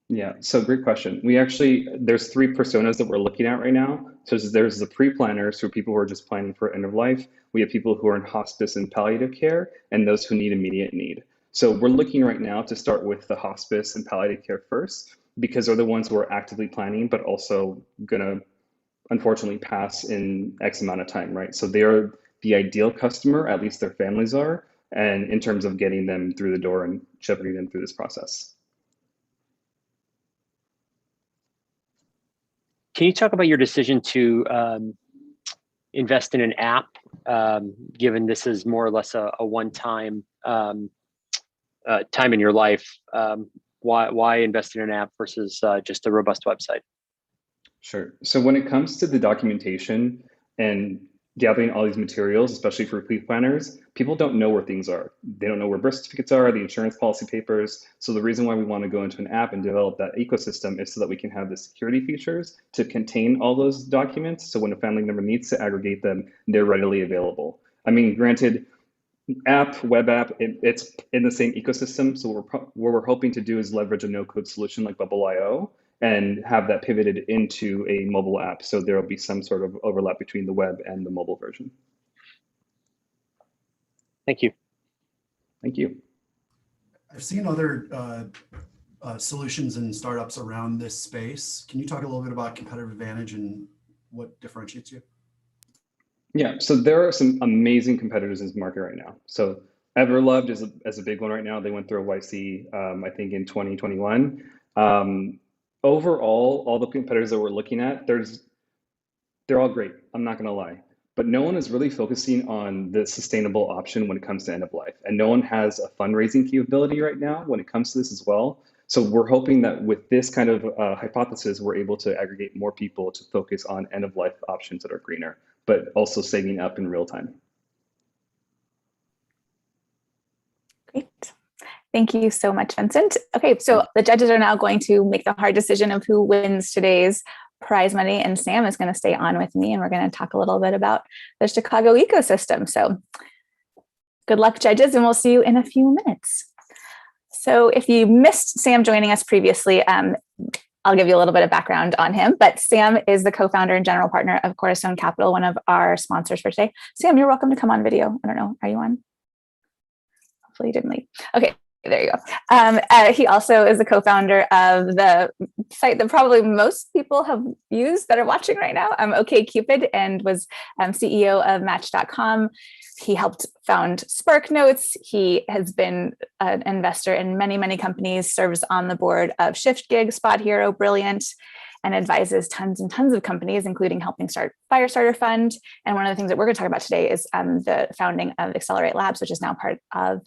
Yeah, so great question. There's 3 personas that we're looking at right now. So there's the pre-planners, who are people who are just planning for end of life. We have people who are in hospice and palliative care, and those who need immediate need. So we're looking right now to start with the hospice and palliative care first, because they're the ones who are actively planning, but also gonna unfortunately pass in X amount of time, right? So they're the ideal customer, at least their families are, and in terms of getting them through the door and shepherding them through this process. Can you talk about your decision to invest in an app, given this is more or less a one-time time in your life? Why invest in an app versus just a robust website? Sure. So when it comes to the documentation and gathering all these materials, especially for pre-planners, people don't know where things are. They don't know where birth certificates are, the insurance policy papers. So the reason why we want to go into an app and develop that ecosystem is so that we can have the security features to contain all those documents. So when a family member needs to aggregate them, they're readily available. I mean, granted, web app, it's in the same ecosystem. So what we're hoping to do is leverage a no-code solution like Bubble.io and have that pivoted into a mobile app. So there will be some sort of overlap between the web and the mobile version. Thank you. Thank you. I've seen other solutions and startups around this space. Can you talk a little bit about competitive advantage and what differentiates you? Yeah, so there are some amazing competitors in this market right now. So Everloved is a big one right now. They went through a YC, I think in 2021. Overall, all the competitors that we're looking at, they're all great. I'm not gonna lie, but no one is really focusing on the sustainable option when it comes to end of life. And no one has a fundraising capability right now when it comes to this as well. So we're hoping that with this kind of hypothesis, we're able to aggregate more people to focus on end of life options that are greener, but also saving up in real time. Great. Thank you so much, Vincent. Okay, so the judges are now going to make the hard decision of who wins today's prize money, and Sam is going to stay on with me, and we're going to talk a little bit about the Chicago ecosystem. So good luck, judges, and we'll see you in a few minutes. So if you missed Sam joining us previously, I'll give you a little bit of background on him, but Sam is the co-founder and general partner of Cornerstone Capital, one of our sponsors for today. Sam, you're welcome to come on video. I don't know, are you on? Hopefully you didn't leave. Okay. There you go. He also is the co-founder of the site that probably most people have used that are watching right now, OkCupid, and was CEO of Match.com. He helped found SparkNotes. He has been an investor in many, many companies, serves on the board of ShiftGig, Spot Hero, Brilliant, and advises tons and tons of companies, including helping start Firestarter Fund. And one of the things that we're going to talk about today is the founding of Accelerate Labs, which is now part of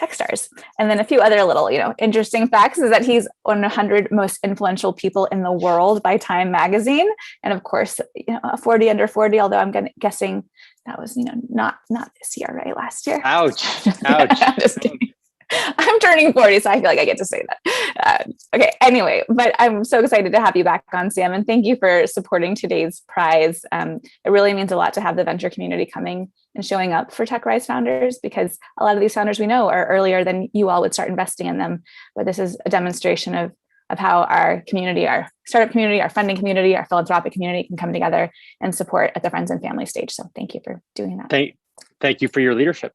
Techstars. And then a few other little, interesting facts is that he's 100 most influential people in the world by Time Magazine. And of course, a 40 under 40, although I'm guessing that was, not this year, right? Last year. Ouch. Ouch. I'm just kidding. I'm turning 40, so I feel like I get to say that. Okay, anyway, but I'm so excited to have you back on, Sam, and thank you for supporting today's prize. It really means a lot to have the venture community coming and showing up for TechRise founders, because a lot of these founders we know are earlier than you all would start investing in them. But this is a demonstration of how our community, our startup community, our funding community, our philanthropic community can come together and support at the friends and family stage. So thank you for doing that. Thank you for your leadership.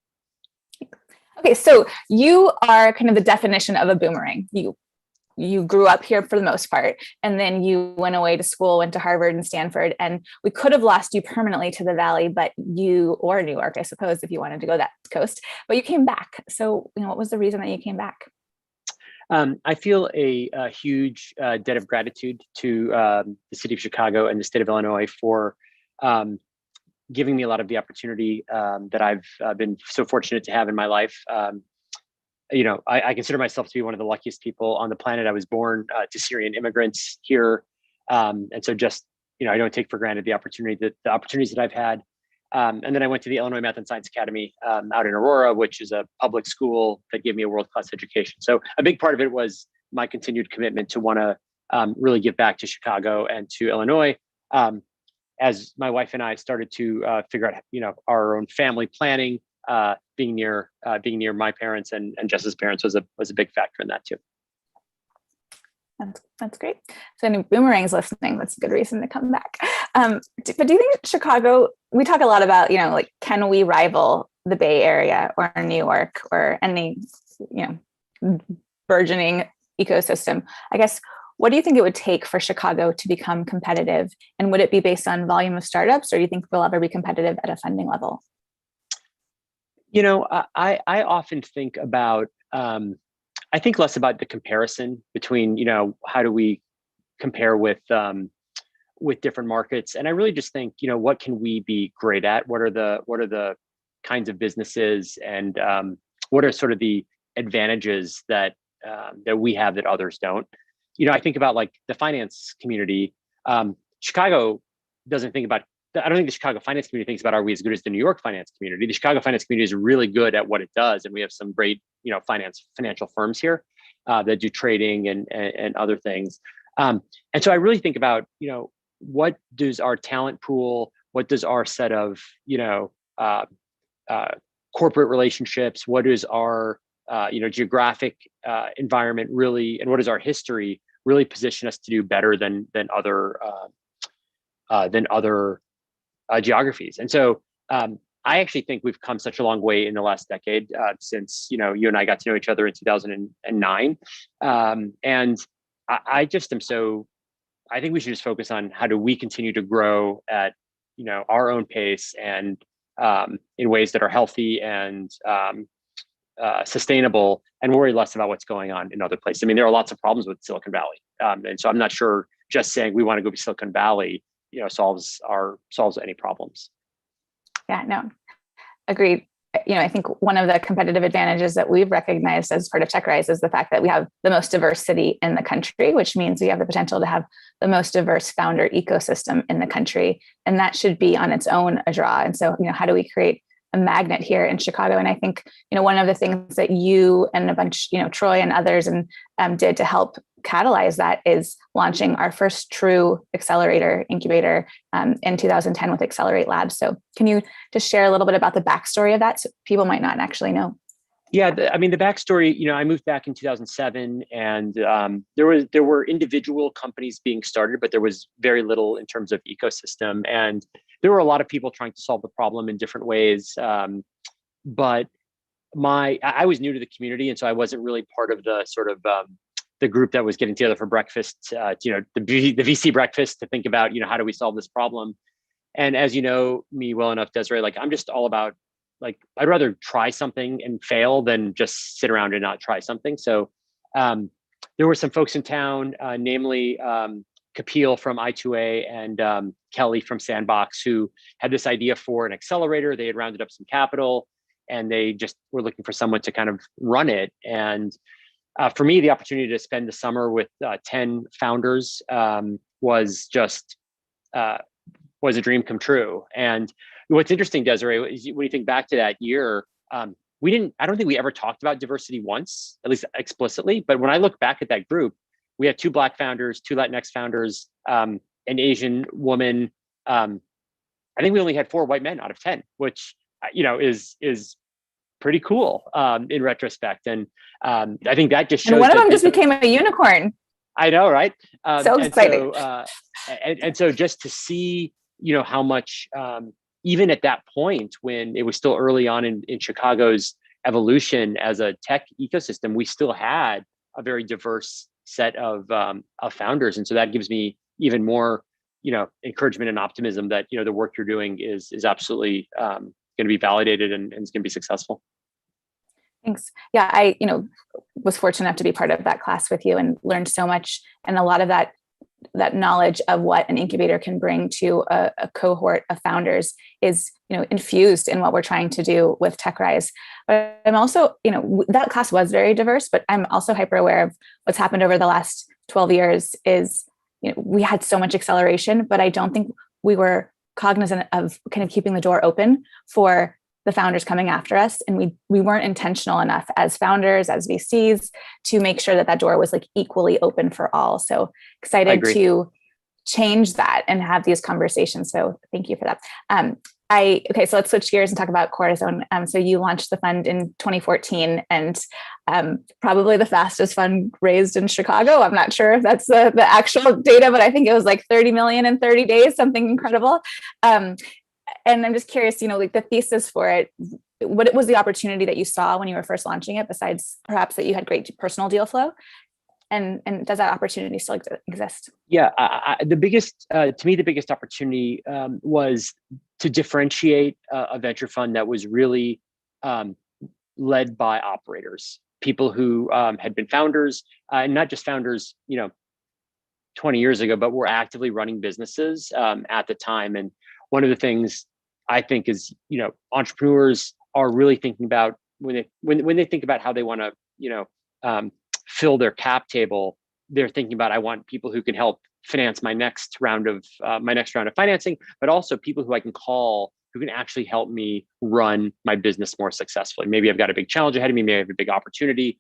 Okay, so you are kind of the definition of a boomerang. You grew up here for the most part, and then you went away to school, went to Harvard and Stanford, and we could have lost you permanently to the Valley, but or New York, I suppose, if you wanted to go that coast, but you came back. So, what was the reason that you came back? I feel a huge debt of gratitude to the city of Chicago and the state of Illinois for giving me a lot of the opportunity that I've been so fortunate to have in my life. I consider myself to be one of the luckiest people on the planet. I was born to Syrian immigrants here. And so just, I don't take for granted the opportunities that I've had. And then I went to the Illinois Math and Science Academy out in Aurora, which is a public school that gave me a world-class education. So a big part of it was my continued commitment to want to really give back to Chicago and to Illinois. As my wife and I started to figure out, our own family planning, being near my parents and Jess's parents was a big factor in that too. That's great. So any boomerangs listening, that's a good reason to come back. But do you think Chicago, we talk a lot about, like, can we rival the Bay Area or New York or any, burgeoning ecosystem? I guess, what do you think it would take for Chicago to become competitive? And would it be based on volume of startups, or do you think we'll ever be competitive at a funding level? I often think about, I think less about the comparison between, how do we compare with different markets, and I really just think, what can we be great at? What are the kinds of businesses, and what are sort of the advantages that we have that others don't? I think about, like, the finance community. Chicago doesn't think about. I don't think the Chicago finance community thinks about, are we as good as the New York finance community? The Chicago finance community is really good at what it does, and we have some great, financial firms here that do trading and other things. And so I really think about, what does our talent pool, what does our set of, corporate relationships, what is our, geographic environment really, and what is our history really position us to do better than other geographies. And so I actually think we've come such a long way in the last decade since, you and I got to know each other in 2009. And I just am I think we should just focus on how do we continue to grow at, our own pace and in ways that are healthy and sustainable, and worry less about what's going on in other places. I mean, there are lots of problems with Silicon Valley. And so I'm not sure just saying we want to go to Silicon Valley solves any problems. Yeah, no, agreed. I think one of the competitive advantages that we've recognized as part of TechRise is the fact that we have the most diverse city in the country, which means we have the potential to have the most diverse founder ecosystem in the country. And that should be on its own a draw. And so, how do we create a magnet here in Chicago? And I think, one of the things that you and a bunch, Troy and others did to help catalyze that is launching our first true accelerator incubator in 2010 with Accelerate Labs. So can you just share a little bit about the backstory of that, so people might not actually know? Yeah, the backstory, I moved back in 2007, and there were individual companies being started, but there was very little in terms of ecosystem. And there were a lot of people trying to solve the problem in different ways. But I was new to the community, and so I wasn't really part of the sort of the group that was getting together for breakfast, the VC breakfast to think about, how do we solve this problem? And as you know me well enough, Desiree, like, I'm just all about, like, I'd rather try something and fail than just sit around and not try something. So there were some folks in town, namely Kapil from I2A and Kelly from Sandbox, who had this idea for an accelerator. They had rounded up some capital, and they just were looking for someone to kind of run it. And for me, the opportunity to spend the summer with 10 founders was a dream come true. And what's interesting, Desiree, is when you think back to that year, I don't think we ever talked about diversity once, at least explicitly. But when I look back at that group, we had 2 Black founders, 2 Latinx founders, an Asian woman. I think we only had 4 white men out of 10, which, is pretty cool in retrospect. And I think that just shows. And one of them just became a unicorn. I know, right? So exciting. And so just to see, how much, even at that point when it was still early on in Chicago's evolution as a tech ecosystem, we still had a very diverse set of founders. And so that gives me even more, encouragement and optimism that, the work you're doing is absolutely going to be validated and is going to be successful. Thanks. Yeah, I, was fortunate enough to be part of that class with you and learned so much. And a lot of that, that knowledge of what an incubator can bring to a cohort of founders is, infused in what we're trying to do with TechRise. But I'm also, that class was very diverse, but I'm also hyper aware of what's happened over the last 12 years is, we had so much acceleration, but I don't think we were cognizant of kind of keeping the door open for the founders coming after us. And we weren't intentional enough as founders, as VCs, to make sure that that door was like equally open for all. So excited to change that and have these conversations. So thank you for that. Okay, so let's switch gears and talk about Corazon. So you launched the fund in 2014 and probably the fastest fund raised in Chicago. I'm not sure if that's the actual data, but I think it was like 30 million in 30 days, something incredible. And I'm just curious, like the thesis for it, what was the opportunity that you saw when you were first launching it, besides perhaps that you had great personal deal flow? And does that opportunity still exist? Yeah, the biggest opportunity was to differentiate a venture fund that was really led by operators, people who had been founders, and not just founders, 20 years ago, but were actively running businesses at the time. And one of the things I think is, entrepreneurs are really thinking about when they think about how they want to, fill their cap table, they're thinking about, I want people who can help finance my next round of financing, but also people who I can call who can actually help me run my business more successfully. Maybe I've got a big challenge ahead of me, maybe I have a big opportunity.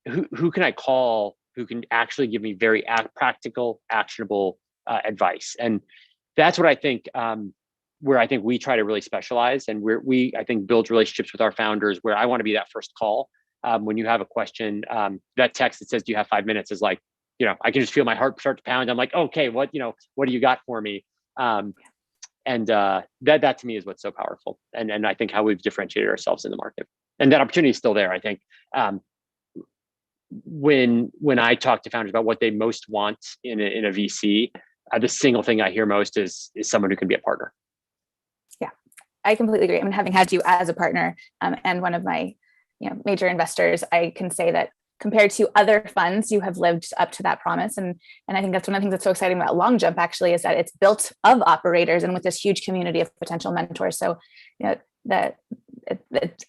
Who can I call who can actually give me very practical, actionable advice? And that's what I think, where I think we try to really specialize, and where I think build relationships with our founders, where I want to be that first call. When you have a question, that text that says, do you have 5 minutes, is like, I can just feel my heart start to pound. I'm like, okay, what do you got for me? And that to me is what's so powerful. And I think how we've differentiated ourselves in the market, and that opportunity is still there. I think when I talk to founders about what they most want in a VC, the single thing I hear most is someone who can be a partner. Yeah, I completely agree. I mean, having had you as a partner and one of my major investors, I can say that compared to other funds, you have lived up to that promise. And I think that's one of the things that's so exciting about Long Jump, actually, is that it's built of operators and with this huge community of potential mentors. So, I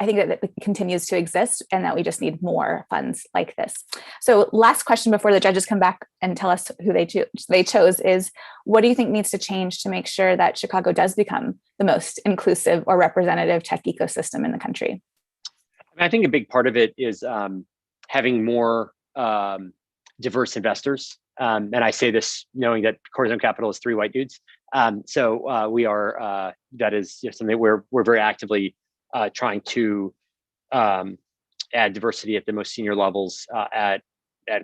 think that it continues to exist, and that we just need more funds like this. So last question before the judges come back and tell us who they chose is, what do you think needs to change to make sure that Chicago does become the most inclusive or representative tech ecosystem in the country? I think a big part of it is having more diverse investors. And I say this knowing that Corazon Capital is 3 white dudes. So we are, that is something we're very actively trying to add diversity at the most senior levels at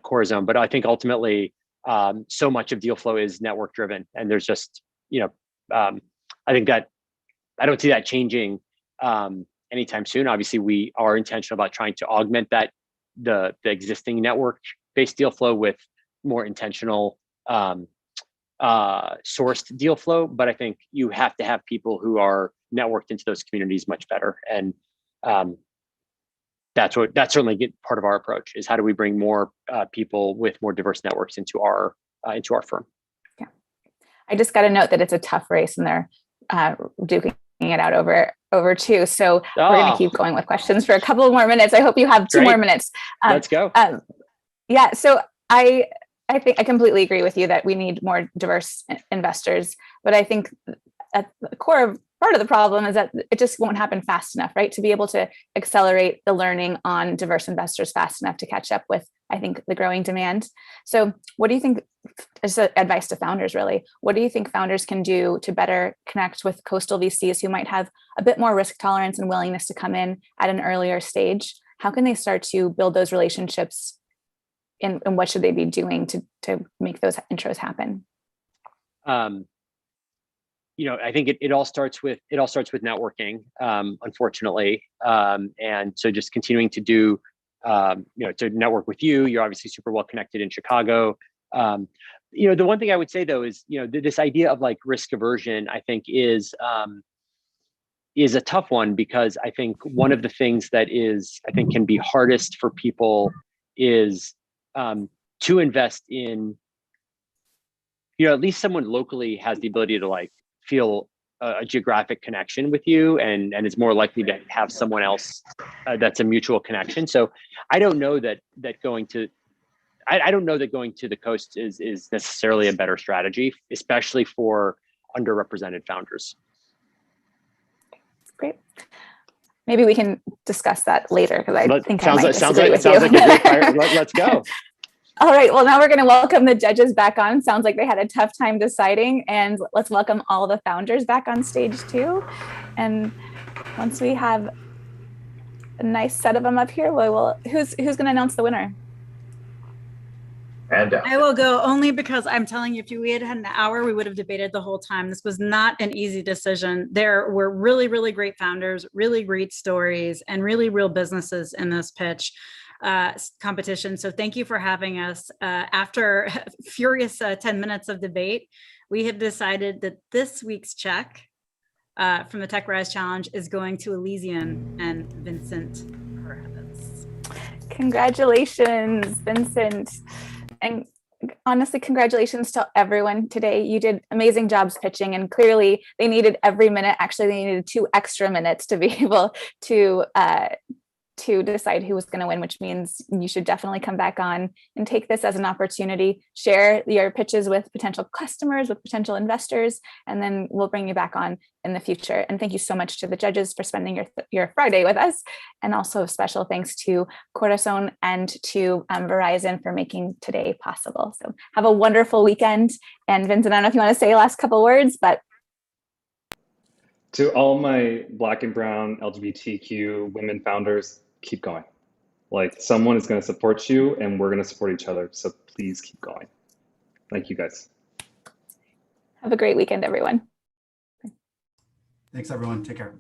Corazon. But I think ultimately, so much of deal flow is network driven. And there's just, I think that I don't see that changing anytime soon. Obviously, we are intentional about trying to augment the existing network-based deal flow with more intentional sourced deal flow. But I think you have to have people who are networked into those communities much better. And that's certainly part of our approach, is how do we bring more people with more diverse networks into our firm. Yeah, I just got a note that it's a tough race, and they're duking it out over 2. So we're going to keep going with questions for a couple more minutes. I hope you have 2 more minutes. Let's go. Yeah. So I think I completely agree with you that we need more diverse investors, but I think at the core part of the problem is that it just won't happen fast enough, right? To be able to accelerate the learning on diverse investors fast enough to catch up with, I think, the growing demand. So what do you think, as advice to founders really, what do you think founders can do to better connect with coastal VCs who might have a bit more risk tolerance and willingness to come in at an earlier stage? How can they start to build those relationships, and what should they be doing to make those intros happen? I think it all starts with networking, unfortunately. And so just continuing to do, to network with you. You're obviously super well connected in Chicago. The one thing I would say though is, this idea of like risk aversion, I think is a tough one, because I think one of the things that can be hardest for people is to invest in at least someone locally has the ability to like feel a geographic connection with you, and is more likely to have someone else that's a mutual connection. So I don't know that going to the coast is necessarily a better strategy, especially for underrepresented founders. Great. Maybe we can discuss that later, because I think I might sounds disagree like with sounds you. like a great fire. Let's go. All right, well, now we're going to welcome the judges back on. Sounds like they had a tough time deciding, and let's welcome all the founders back on stage too. And once we have a nice set of them up here, who's going to announce the winner? And I will go, only because I'm telling you, if we had had an hour, we would have debated the whole time. This was not an easy decision. There were really, really great founders, really great stories, and really real businesses in this pitch competition. So thank you for having us. After furious 10 minutes of debate, we have decided that this week's check from the TechRise Challenge is going to Elysian and Vincent Perez. Congratulations, Vincent. And honestly, congratulations to everyone today. You did amazing jobs pitching, and clearly they needed every minute. Actually, they needed 2 extra minutes to be able to decide who was going to win, which means you should definitely come back on and take this as an opportunity, share your pitches with potential customers, with potential investors, and then we'll bring you back on in the future. And thank you so much to the judges for spending your Friday with us. And also special thanks to Corazon and to Verizon for making today possible. So have a wonderful weekend. And Vincent, I don't know if you want to say last couple words, but To all my Black and brown LGBTQ women founders, keep going. Like, someone is going to support you, and we're going to support each other. So please keep going. Thank you, guys. have a great weekend, everyone. Thanks, everyone. Take care.